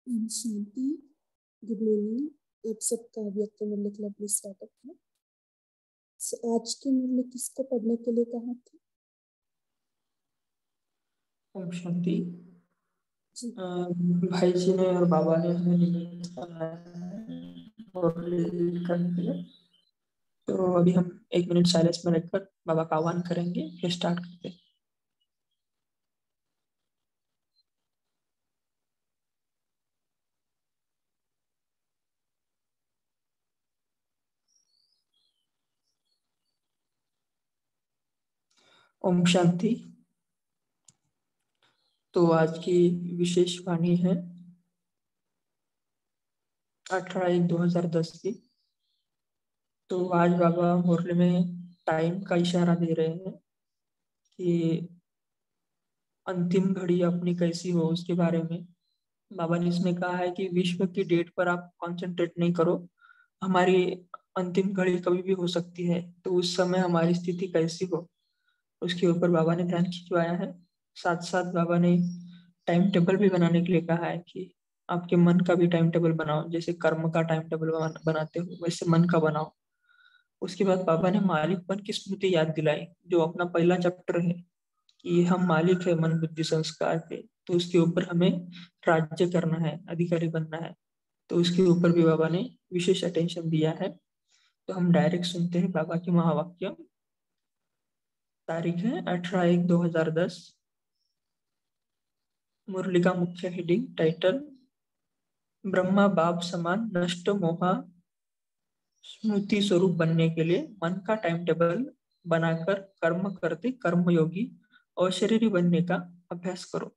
शांति, good morning. आप सबका व्यक्त मुरली क्लब में स्वागत है। आज के मुरली किसको पढ़ने के लिए कहा था? ओम शांति। जी। भाई जी ने और बाबा ने हमें निमंत्रण बनाया है मुरली करने के लिए। तो अभी हम 1 मिनट साइलेंस में रहकर बाबा का आह्वान करेंगे, फिर स्टार्ट करते हैं। ओम शांति। तो आज की विशेष वाणी है 18/1/2010 की। तो आज बाबा मुरली में टाइम का इशारा दे रहे हैं कि अंतिम घड़ी अपनी कैसी हो उसके बारे में। बाबा ने इसमें कहा है कि विश्व की डेट पर आप कंसंट्रेट नहीं करो, हमारी अंतिम घड़ी कभी भी हो सकती है, तो उस समय हमारी स्थिति कैसी हो उसके ऊपर बाबा ने ध्यान खिंचवाया है। साथ साथ बाबा ने टाइम टेबल भी बनाने के लिए कहा है कि आपके मन का भी टाइम टेबल बनाओ, जैसे कर्म का टाइम टेबल बनाते हो वैसे मन का बनाओ। उसके बाद बाबा ने मालिकपन की स्मृति याद दिलाई, जो अपना पहला चैप्टर है कि हम मालिक है मन बुद्धि संस्कार के, तो उसके ऊपर हमें राज्य करना है, अधिकारी बनना है। तो उसके ऊपर भी बाबा ने विशेष अटेंशन दिया है। तो हम डायरेक्ट सुनते हैं बाबा की महावाक्य। तारीख है 18/1/2010। मुरली का मुख्य हेडिंग टाइटल ब्रह्मा बाप समान नष्ट मोहा स्मृति स्वरूप बनने के लिए मन का टाइम टेबल बनाकर कर्म करते कर्मयोगी और शरीरी बनने का अभ्यास करो।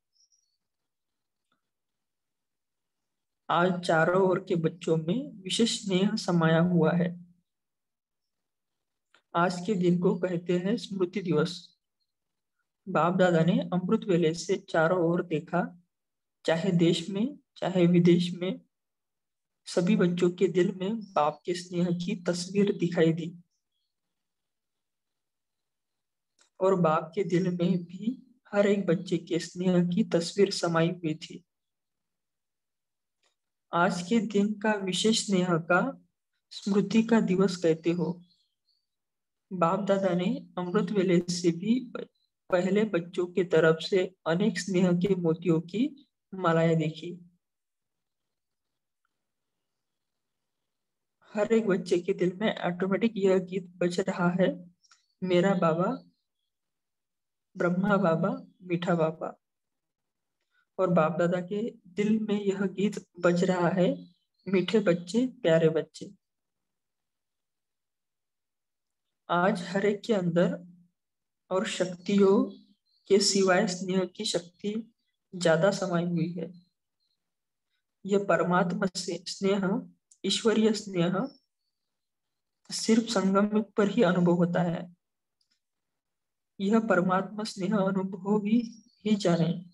आज चारों ओर के बच्चों में विशेष स्नेह समाया हुआ है। आज के दिन को कहते हैं स्मृति दिवस। बाप दादा ने अमृत वेले से चारों ओर देखा, चाहे देश में चाहे विदेश में, सभी बच्चों के दिल में बाप के स्नेह की तस्वीर दिखाई दी, और बाप के दिल में भी हर एक बच्चे के स्नेह की तस्वीर समाई हुई थी। आज के दिन का विशेष स्नेह का स्मृति का दिवस कहते हो। बाप दादा ने अमृत वेले से भी पहले बच्चों की तरफ से अनेक स्नेह के मोतियों की मालाएं देखी। हर एक बच्चे के दिल में ऑटोमेटिक यह गीत बज रहा है, मेरा बाबा ब्रह्मा बाबा मीठा बाबा। और बाप दादा के दिल में यह गीत बज रहा है, मीठे बच्चे प्यारे बच्चे। आज हर एक के अंदर और शक्तियों के सिवाय स्नेह की शक्ति ज्यादा समाई हुई है। यह परमात्मा से स्नेह, ईश्वरीय स्नेह सिर्फ संगम पर ही अनुभव होता है। यह परमात्मा स्नेह अनुभव ही जाने,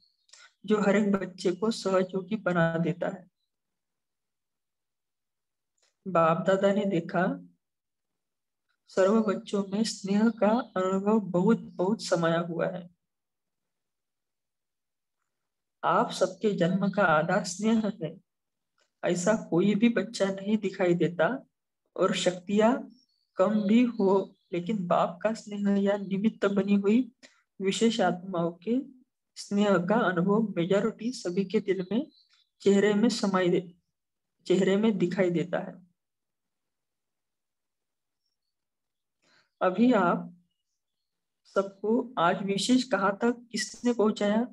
जो हर एक बच्चे को सहयोगी बना देता है। बाप दादा ने देखा सर्व बच्चों में स्नेह का अनुभव बहुत बहुत समाया हुआ है। आप सबके जन्म का आधार स्नेह है। ऐसा कोई भी बच्चा नहीं दिखाई देता, और शक्तियां कम भी हो, लेकिन बाप का स्नेह या निमित्त बनी हुई विशेष आत्माओं के स्नेह का अनुभव मेजॉरिटी सभी के दिल में चेहरे में दिखाई देता है। अभी आप सबको आज विशेष कहाँ तक किसने पहुंचाया,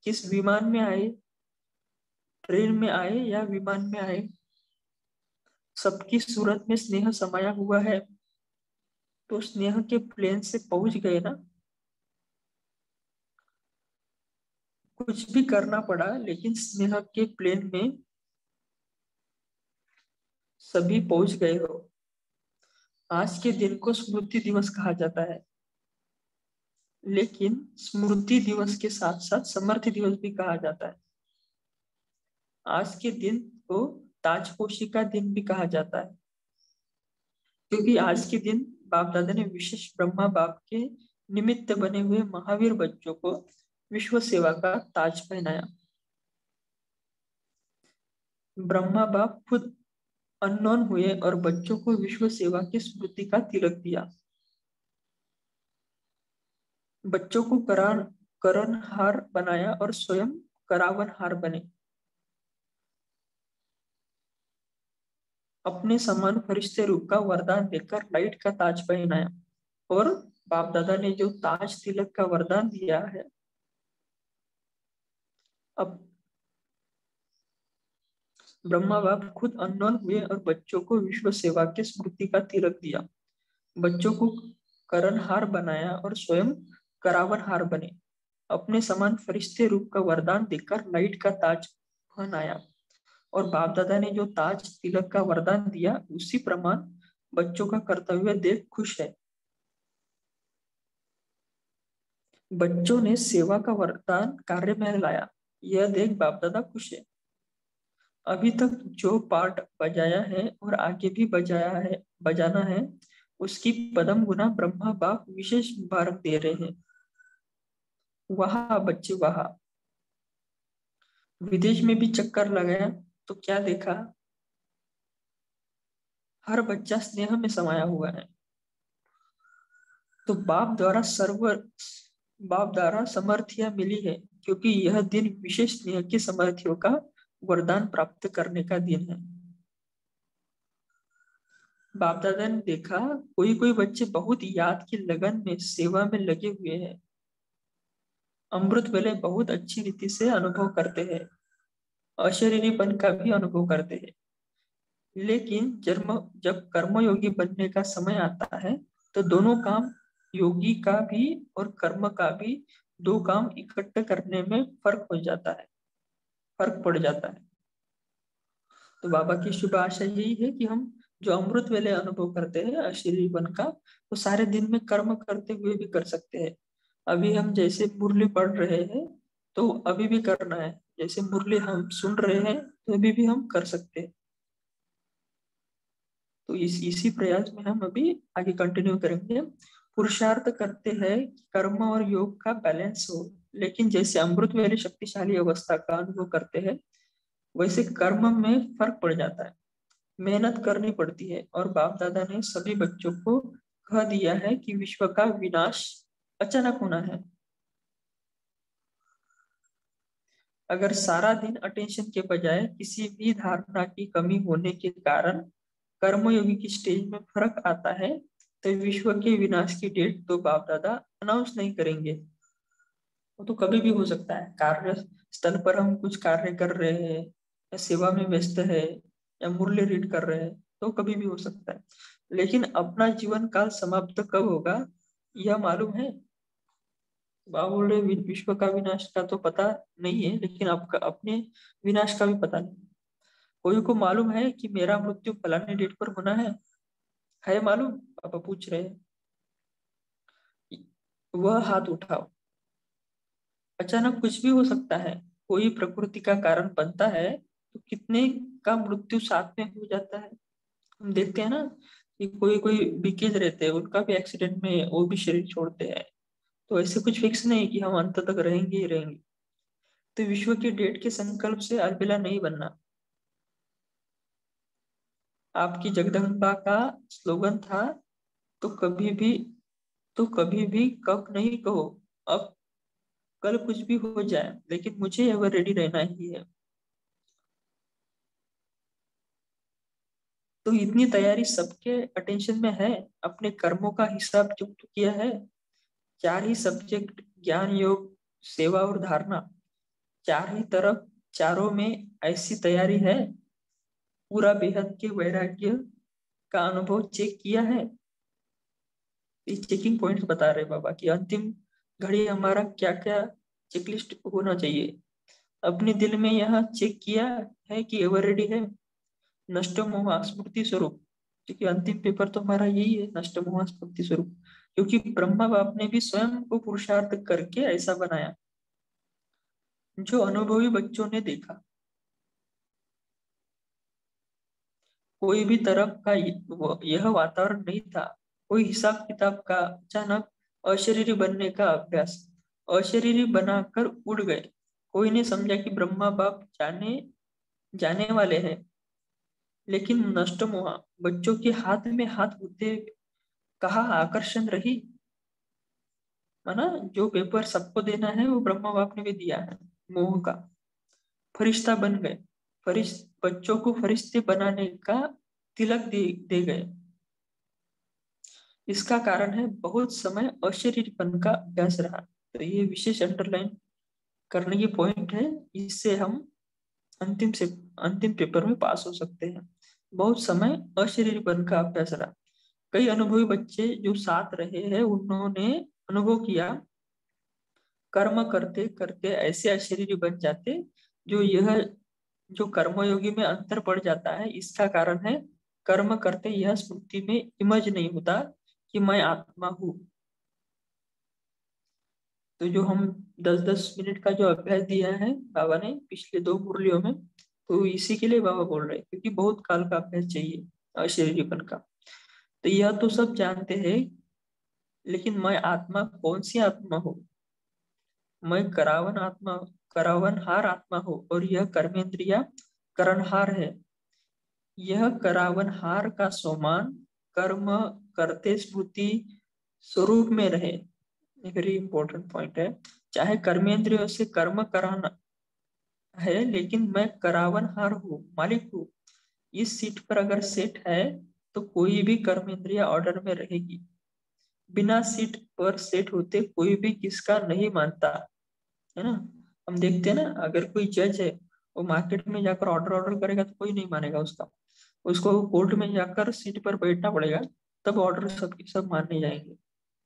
किस विमान में आए, ट्रेन में आए या विमान में आए, सबकी सूरत में स्नेह समाया हुआ है। तो स्नेह के प्लेन से पहुंच गए ना। कुछ भी करना पड़ा, लेकिन स्नेह के प्लेन में सभी पहुंच गए हो। आज के दिन को स्मृति दिवस कहा जाता है, लेकिन स्मृति दिवस के साथ साथ समर्थि दिवस भी कहा जाता है। आज के दिन को ताजपोशी का दिन भी कहा जाता है, क्योंकि आज के दिन बाप दादा ने विशेष ब्रह्मा बाप के निमित्त बने हुए महावीर बच्चों को विश्व सेवा का ताज पहनाया। ब्रह्मा बाप खुद अननोन हुए और बच्चों को विश्व सेवा की स्मृति का तिलक दिया। बच्चों को करणहार बनाया और स्वयं करावनहार बने। अपने समान फरिश्ते रूप का वरदान देकर लाइट का ताज पहनाया। और बाप दादा ने जो ताज तिलक का वरदान दिया है, अब ब्रह्मा बाप खुद अननोन हुए और बच्चों को विश्व सेवा की स्मृति का तिलक दिया। बच्चों को करणहार बनाया और स्वयं करावनहार बने। अपने समान फरिश्ते रूप का वरदान देकर लाइट का ताज पहनाया। और बाप दादा ने जो ताज तिलक का वरदान दिया, उसी प्रमाण बच्चों का कर्तव्य देख खुश है। बच्चों ने सेवा का वरदान कार्य में लाया, यह देख बाप दादा खुश है। अभी तक जो पाठ बजाया है और आगे भी बजाना है, उसकी पदम गुना ब्रह्मा बाप विशेष मुबारक दे रहे हैं। वहां बच्चे वहां विदेश में भी चक्कर लगाया तो क्या देखा, हर बच्चा स्नेह में समाया हुआ है। तो बाप द्वारा समर्थिया मिली है, क्योंकि यह दिन विशेष स्नेह के समर्थियों का वरदान प्राप्त करने का दिन है। बाप दादा ने देखा कोई कोई बच्चे बहुत याद की लगन में सेवा में लगे हुए हैं, अमृत वेले बहुत अच्छी रीति से अनुभव करते हैं, अशरीरीपन का भी अनुभव करते हैं। लेकिन जब कर्मयोगी बनने का समय आता है, तो दोनों काम, योगी का भी और कर्म का भी, दो काम इकट्ठे करने में फर्क पड़ जाता है। तो बाबा की शुभ आशा यही है कि हम जो अमृत वेले अनुभव करते हैं अशरीरपन का, वो सारे दिन में कर्म करते हुए भी कर सकते हैं। अभी हम जैसे मुरली पढ़ रहे हैं, तो अभी भी करना है। जैसे मुरली हम सुन रहे हैं, तो अभी भी हम कर सकते हैं। तो इसी प्रयास में हम अभी आगे कंटिन्यू करेंगे। पुरुषार्थ करते हैं कि कर्म और योग का बैलेंस हो, लेकिन जैसे अमृत वेले शक्तिशाली अवस्था का अनुभव करते हैं, वैसे कर्म में फर्क पड़ जाता है, मेहनत करनी पड़ती है। और बाप दादा ने सभी बच्चों को कह दिया है कि विश्व का विनाश अचानक होना है। अगर सारा दिन अटेंशन के बजाय किसी भी धारणा की कमी होने के कारण कर्मयोगी की स्टेज में फर्क आता है, तो विश्व के विनाश की डेट तो बाप दादा अनाउंस नहीं करेंगे। वो तो कभी भी हो सकता है। कार्य स्थल पर हम कुछ कार्य कर रहे हैं, या सेवा में व्यस्त है, या मुरली रीड कर रहे हैं, तो कभी भी हो सकता है। लेकिन अपना जीवन काल समाप्त कब होगा, यह मालूम है। बाबा बोल रहे विश्व का विनाश का तो पता नहीं है, लेकिन आपका अपने विनाश का भी पता नहीं। कोई को मालूम है कि मेरा मृत्यु फलाने डेट पर होना है मालूम? पापा पूछ रहे हैं। वह हाथ उठाओ। अचानक कुछ भी हो सकता है। कोई प्रकृति का कारण बनता है, तो कितने का मृत्यु साथ में हो जाता है। हम देखते हैं ना कि कोई कोई बीकेज रहते हैं, उनका भी एक्सीडेंट में वो भी शरीर छोड़ते हैं। तो ऐसे कुछ फिक्स नहीं कि हम अंत तक रहेंगे ही रहेंगे। तो विश्व के डेट के संकल्प से अलबेला नहीं बनना। आपकी जगदम्बा का स्लोगन था, तो कभी भी कब नहीं कहो। अब कल कुछ भी हो जाए, लेकिन मुझे एवर रेडी रहना ही है। तो इतनी तैयारी सबके अटेंशन में है। अपने कर्मों का हिसाब चुप किया है। 4 ही सब्जेक्ट, ज्ञान, योग, सेवा और धारणा, 4 ही तरफ, चारों में ऐसी तैयारी है। पूरा बेहद के वैराग्य का अनुभव चेक किया है। इस चेकिंग पॉइंट्स बता रहे बाबा कि अंतिम घड़ी हमारा क्या क्या चेकलिस्ट होना चाहिए। अपने दिल में यह चेक किया है कि एवर रेडी है। नष्ट मोह स्मृति स्वरूप, क्योंकि अंतिम पेपर तो हमारा यही है, नष्ट मोह स्मृति स्वरूप। क्योंकि ब्रह्मा बाप ने भी स्वयं को पुरुषार्थ करके ऐसा बनाया, जो अनुभवी बच्चों ने देखा। कोई भी तरफ का यह वातावरण नहीं था। कोई हिसाब किताब का, अचानक अशरीरी बनने का अभ्यास, अशरीरी बनाकर उड़ गए। कोई ने समझा कि ब्रह्मा बाप जाने जाने वाले हैं, लेकिन नष्ट मोहा बच्चों के हाथ में हाथ होते कहा आकर्षण रही। माना जो पेपर सबको देना है वो ब्रह्मा बाप ने भी दिया है, मोह का फरिश्ता बन गए, बच्चों को फरिश्ते बनाने का तिलक दे गए। इसका कारण है बहुत समय अशरीरपन का अभ्यास रहा। तो ये विशेष अंडरलाइन करने की पॉइंट है, इससे हम अंतिम पेपर में पास हो सकते हैं। बहुत समय अशरीरपन का अभ्यास रहा। कई अनुभवी बच्चे जो साथ रहे हैं उन्होंने अनुभव किया, कर्म करते करते ऐसे अशरीरी बन जाते जो कर्मयोगी में अंतर पड़ जाता है। इसका कारण है कर्म करते यह स्मृति में इमज नहीं होता कि मैं आत्मा हूँ। तो जो हम 10-10 मिनट का जो अभ्यास दिया है बाबा ने पिछले 2 मुरलियों में, तो इसी के लिए बाबा बोल रहे हैं, क्योंकि बहुत काल का अभ्यास चाहिए अशरीरीपन का। तो यह तो सब जानते हैं, लेकिन मैं आत्मा कौन सी आत्मा हूँ? मैं करावनहार आत्मा हूँ, और यह कर्मेंद्रिया करणहार है। यह करावनहार का समान कर्म करते स्मृति स्वरूप में रहे। वेरी इंपॉर्टेंट पॉइंट है। चाहे कर्मेंद्रियों से कर्म कराना है, लेकिन मैं करावनहार हूँ, मालिक हूँ। इस सीट पर अगर सेट है तो कोई भी कर्मेंद्रिया ऑर्डर में रहेगी। बिना सीट पर सेट होते कोई भी किसका नहीं मानता, है ना। हम देखते हैं ना, अगर कोई जज है वो मार्केट में जाकर ऑर्डर करेगा तो कोई नहीं मानेगा उसका, उसको कोर्ट में जाकर सीट पर बैठना पड़ेगा, तब ऑर्डर सब मानने जाएंगे।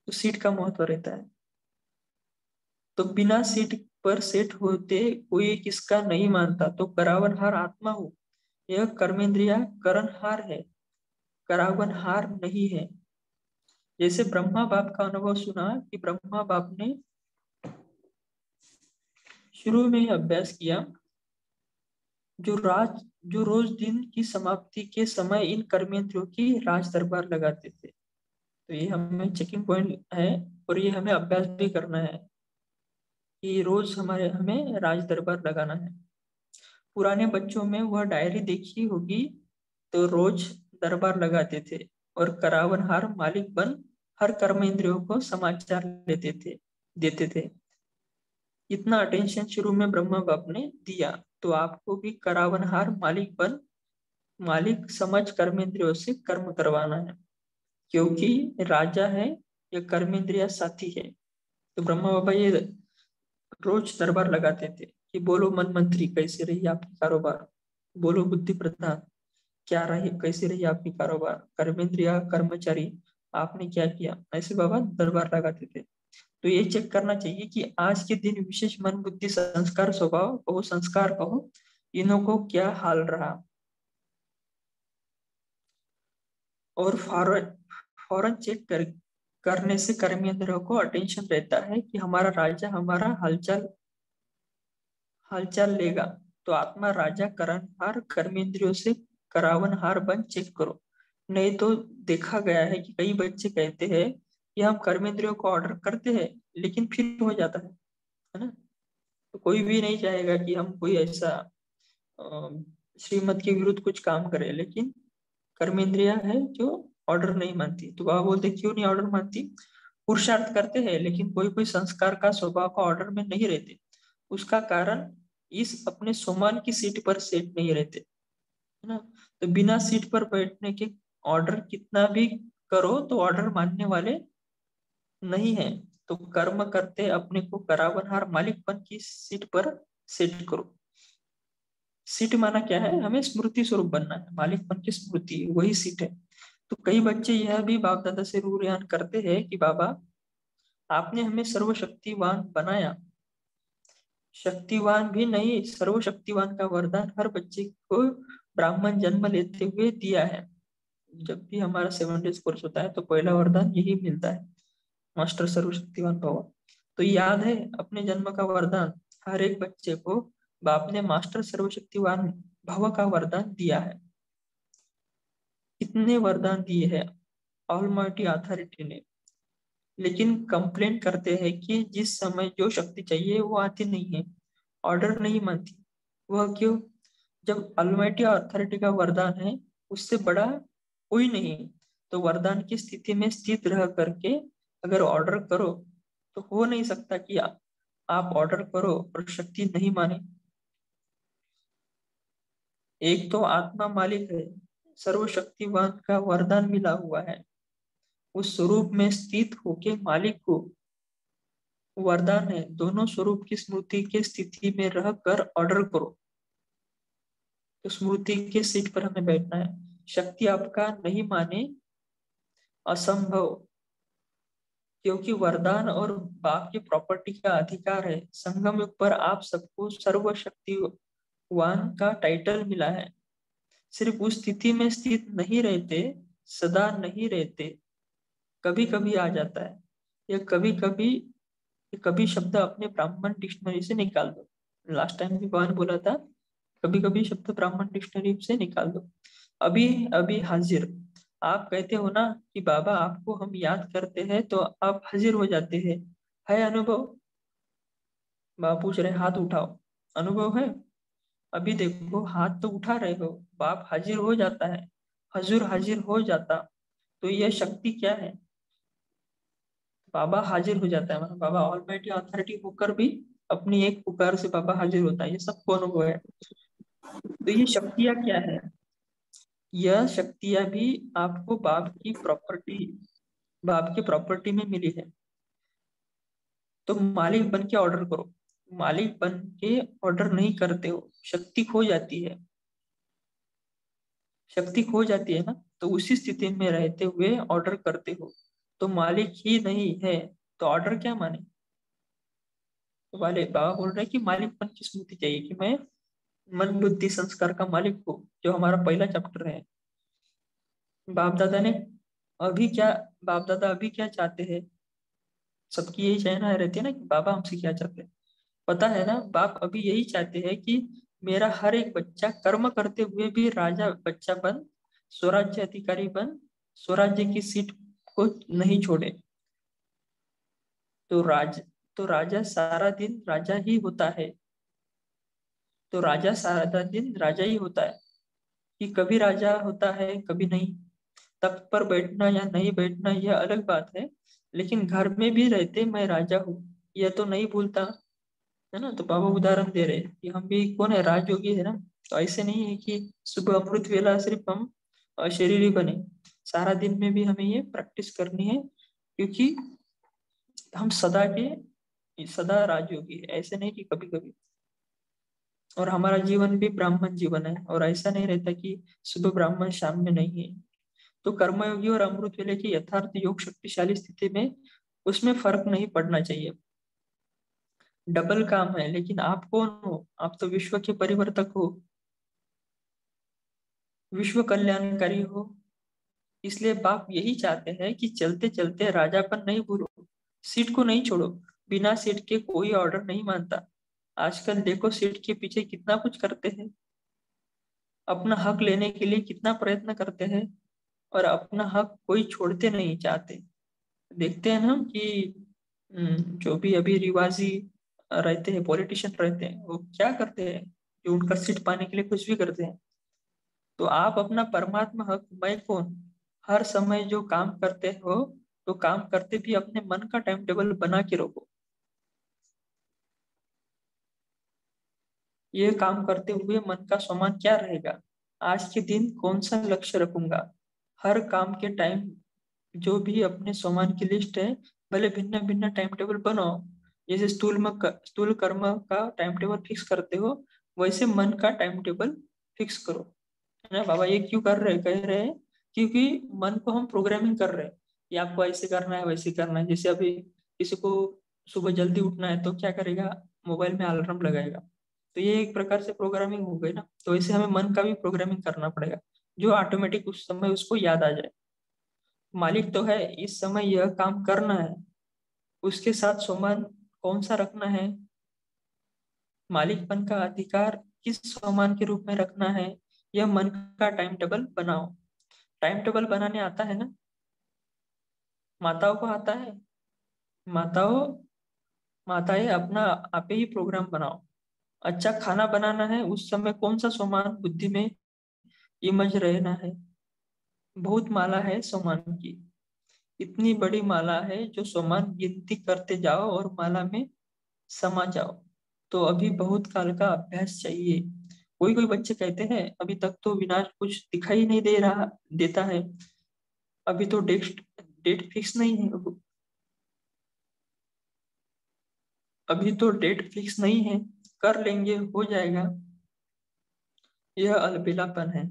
तो सीट का महत्व रहता है। तो बिना सीट पर सेट होते कोई किसका नहीं मानता, तो करावनहार आत्मा हूँ। यह कर्मेंद्रिया करणहार है, करावनहार नहीं है। जैसे ब्रह्मा बाप का अनुभव सुना कि ब्रह्मा बाप ने शुरू में ही अभ्यास किया, जो रोज दिन की समाप्ति के समय इन कर्मेंद्रियों की राज दरबार लगाते थे। तो ये हमें चेकिंग पॉइंट है, और ये हमें अभ्यास भी करना है कि रोज हमें राज दरबार लगाना है। पुराने बच्चों में वह डायरी देखी होगी, तो रोज दरबार लगाते थे और करावनहार मालिक बन हर कर्मेंद्रियों को समाचार देते थे। इतना अटेंशन शुरू में ब्रह्मा बाप ने दिया, तो आपको भी करावनहार मालिक समझ कर्मेंद्रियों से कर्म करवाना है, क्योंकि राजा है या कर्मेंद्रिया साथी है। तो ब्रह्मा बाबा ये रोज दरबार लगाते थे कि बोलो मन मंत्री कैसे रही आपकी कारोबार, बोलो बुद्धि प्रधान क्या रही कैसे रही आपकी कारोबार, कर्मेंद्रिया कर्मचारी आपने क्या किया। ऐसे बाबा दरबार लगाते थे। तो ये चेक करना चाहिए कि आज के दिन विशेष मन बुद्धि संस्कार स्वभाव कहो संस्कार कहो, इनों को क्या हाल रहा। और फौरन करने से कर्मेंद्रियों को अटेंशन रहता है कि हमारा राजा हमारा हालचाल लेगा। तो आत्मा राजा करणहार कर्मेंद्रियों से करावनहार बन चेक करो। नहीं तो देखा गया है कि कई बच्चे कहते हैं कि हम कर्मेंद्रियों को ऑर्डर करते हैं, लेकिन फिर हो जाता है ना। तो कोई भी नहीं चाहेगा कि हम कोई ऐसा श्रीमत के विरुद्ध कुछ काम करें, लेकिन कर्मेंद्रिया है जो ऑर्डर नहीं मानती। तो वह बोलते क्यों नहीं ऑर्डर मानती? पुरुषार्थ करते हैं, लेकिन कोई कोई संस्कार का स्वभाव का ऑर्डर में नहीं रहते। उसका कारण इस अपने सोमान की सीट पर सेट नहीं रहते, है ना। तो बिना सीट पर बैठने के ऑर्डर कितना भी करो तो ऑर्डर मानने वाले नहीं है। तो कर्म करते अपने को करावनहार मालिकपन की सीट पर सेट करो। सीट माना क्या है? हमें स्मृति स्वरूप बनना है, मालिकपन की स्मृति वही सीट है। तो कई बच्चे यह भी बाप दादा से रूरियान करते हैं कि बाबा आपने हमें सर्वशक्तिवान बनाया। शक्तिवान भी नहीं, सर्वशक्तिवान का वरदान हर बच्चे को ब्राह्मण जन्म लेते हुए दिया है। जब भी हमारा 7 डेज कोर्स होता है तो पहला वरदान यही मिलता है, मास्टर सर्वशक्तिवान भव। तो याद है अपने जन्म का वरदान, हर एक बच्चे को बाप ने मास्टर सर्वशक्तिवान भव का वरदान दिया है। कितने वरदान दिए हैं ऑलमाइटी अथॉरिटी ने, लेकिन कंप्लेंट करते हैं कि जिस समय जो शक्ति चाहिए वो आती नहीं है, ऑर्डर नहीं मानती। वह क्यों? जब ऑलमाइटी अथॉरिटी का वरदान है, उससे बड़ा कोई नहीं, तो वरदान की स्थिति में स्थित रह करके अगर ऑर्डर करो तो हो नहीं सकता कि आप ऑर्डर करो और शक्ति नहीं माने। एक तो आत्मा मालिक है, सर्वशक्तिवान का वरदान मिला हुआ है, उस स्वरूप में स्थित होके मालिक को वरदान है दोनों स्वरूप की स्मृति के स्थिति में रह कर ऑर्डर करो। तो स्मृति के सीट पर हमें बैठना है। शक्ति आपका नहीं माने असंभव, क्योंकि वरदान और बाप की प्रॉपर्टी का अधिकार है। संगम युग पर आप सबको सर्वशक्तिवान का टाइटल मिला है। सिर्फ उस स्थिति में स्थित नहीं रहते, सदा नहीं रहते, कभी कभी आ जाता है। या कभी कभी, कभी शब्द अपने ब्राह्मण डिक्शनरी से निकाल दो। लास्ट टाइम भी भगवान बोला था, कभी कभी शब्द ब्राह्मण डिक्शनरी से निकाल दो। अभी अभी हाजिर, आप कहते हो ना कि बाबा आपको हम याद करते हैं तो आप हाजिर हो जाते हैं, है अनुभव? बाबा पूछ रहे हाथ उठाओ, अनुभव है? अभी देखो हाथ तो उठा रहे हो, बाप हाजिर हो जाता है, हजूर हाजिर हो जाता, तो यह शक्ति क्या है? बाबा हाजिर हो जाता है, मतलब बाबा ऑलमाइटी अथॉरिटी होकर भी अपनी एक पुकार से बाबा हाजिर होता है, ये सबको अनुभव है। तो ये शक्तियां क्या है? यह शक्तियां भी आपको बाप की प्रॉपर्टी में मिली है। तो मालिक बन के ऑर्डर करो। मालिक बन के ऑर्डर नहीं करते हो, शक्ति खो जाती है। शक्ति खो जाती है ना, तो उसी स्थिति में रहते हुए ऑर्डर करते हो, तो मालिक ही नहीं है, तो ऑर्डर क्या माने? तो वाले बाबा बोल रहे हैं कि मालिकपन की स्मृति चाहिए, कि मैं मन बुद्धि संस्कार का मालिक हूँ, जो हमारा पहला चैप्टर है। बाप दादा ने अभी क्या बाप दादा अभी क्या चाहते हैं? सबकी यही चाहना रहती है ना कि बाबा हमसे क्या चाहते हैं। पता है ना, बाप अभी यही चाहते हैं कि मेरा हर एक बच्चा कर्म करते हुए भी राजा बच्चा बन, स्वराज्य अधिकारी बन, स्वराज्य की सीट को नहीं छोड़े। तो तो राजा सारा दिन राजा ही होता है। तो राजा सारा दिन राजा ही होता है, कि कभी राजा होता है कभी नहीं। तख्त पर बैठना या नहीं बैठना यह अलग बात है, लेकिन घर में भी रहते मैं राजा हूँ, यह तो नहीं भूलता, है ना। तो बाबा उदाहरण दे रहे हैं कि हम भी कौन है, राजयोगी है ना। तो ऐसे नहीं है कि सुबह अमृत वेला सिर्फ हम शरीरी बने, सारा दिन में भी हमें ये प्रैक्टिस करनी है, क्योंकि हम सदा राजयोगी है, ऐसे नहीं कि कभी कभी। और हमारा जीवन भी ब्राह्मण जीवन है, और ऐसा नहीं रहता कि सुबह ब्राह्मण शाम में नहीं है। तो कर्मयोगी और अमृत वेले की यथार्थ योग शक्तिशाली स्थिति में उसमें फर्क नहीं पड़ना चाहिए। डबल काम है, लेकिन आप कौन हो? आप तो विश्व के परिवर्तक हो, विश्व कल्याणकारी हो। इसलिए बाप यही चाहते हैं कि चलते चलते राजापन नहीं भूलो, सीट को नहीं छोड़ो। बिना सीट के कोई ऑर्डर नहीं मानता। आजकल देखो सीट के पीछे कितना कुछ करते हैं, अपना हक लेने के लिए कितना प्रयत्न करते हैं, और अपना हक कोई छोड़ते नहीं चाहते। देखते हैं ना कि जो भी अभी रिवाजी रहते हैं, पॉलिटिशियन रहते हैं, वो क्या करते हैं, जो उनका सीट पाने के लिए कुछ भी करते हैं। तो आप अपना परमात्मा हक मैं कौन, हर समय जो काम करते हो, तो काम करते भी अपने मन का टाइम टेबल बना के रखो। ये काम करते हुए मन का सम्मान क्या रहेगा, आज के दिन कौन सा लक्ष्य रखूंगा। हर काम के टाइम जो भी अपने सम्मान की लिस्ट है, भले भिन्न भिन्न टाइम टेबल बनाओ। जैसे स्थूल कर्म का टाइम टेबल फिक्स करते हो, वैसे मन का टाइम टेबल फिक्स करो, है ना। बाबा ये क्यों कर रहे हैं, कह रहे हैं क्योंकि मन को हम प्रोग्रामिंग कर रहे हैं, कि आपको ऐसे करना है वैसे करना है। जैसे अभी किसी को सुबह जल्दी उठना है तो क्या करेगा, मोबाइल में अलार्म लगाएगा। तो ये एक प्रकार से प्रोग्रामिंग हो गई ना। तो ऐसे हमें मन का भी प्रोग्रामिंग करना पड़ेगा, जो ऑटोमेटिक उस समय उसको याद आ जाए। मालिक तो है, इस समय यह काम करना है, उसके साथ सम्मान कौन सा रखना है, मालिकपन का अधिकार किस सम्मान के रूप में रखना है, यह मन का टाइम टेबल बनाओ। टाइम टेबल बनाने आता है ना, माताओं को आता है। माताओं माताएं अपना आप ही प्रोग्राम बनाओ, अच्छा खाना बनाना है, उस समय कौन सा सोमान बुद्धि में इमज रहना है। बहुत माला है सोमान की, इतनी बड़ी माला है जो सोमान गिनती करते जाओ और माला में समा जाओ। तो अभी बहुत काल का अभ्यास चाहिए। कोई कोई बच्चे कहते हैं अभी तक तो विनाश कुछ दिखाई नहीं दे रहा देता है, अभी तो डेट डेट फिक्स नहीं है, अभी तो डेट फिक्स नहीं है, कर लेंगे हो जाएगा। यह अलबेलापन है।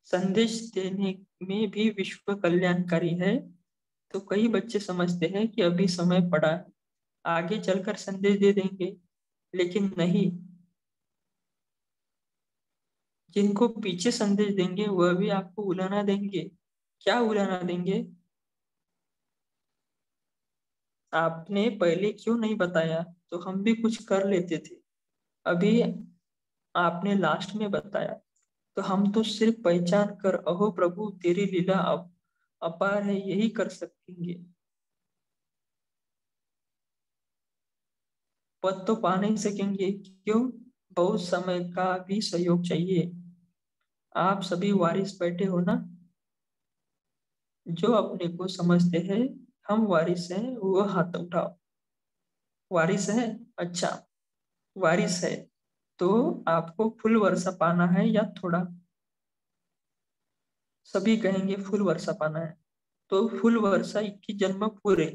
संदेश देने में भी विश्व कल्याणकारी है। तो कई बच्चे समझते हैं कि अभी समय पड़ा है, आगे चलकर संदेश दे देंगे, लेकिन नहीं। जिनको पीछे संदेश देंगे वह भी आपको उलाना देंगे। क्या उलाना देंगे? आपने पहले क्यों नहीं बताया तो हम भी कुछ कर लेते थे। अभी आपने लास्ट में बताया तो हम तो सिर्फ पहचान कर अहो प्रभु तेरी लीला अपार है यही कर सकेंगे। पद तो पा नहीं सकेंगे, क्यों? बहुत समय का भी सहयोग चाहिए। आप सभी वारिस बैठे हो ना, जो अपने को समझते हैं हम वारिस हैं वो हाथ उठाओ। वारिस है? अच्छा, वारिस है तो आपको फुल वर्षा पाना है या थोड़ा? सभी कहेंगे फुल वर्षा पाना है। तो फुल वर्षा 21 जन्म पूरे,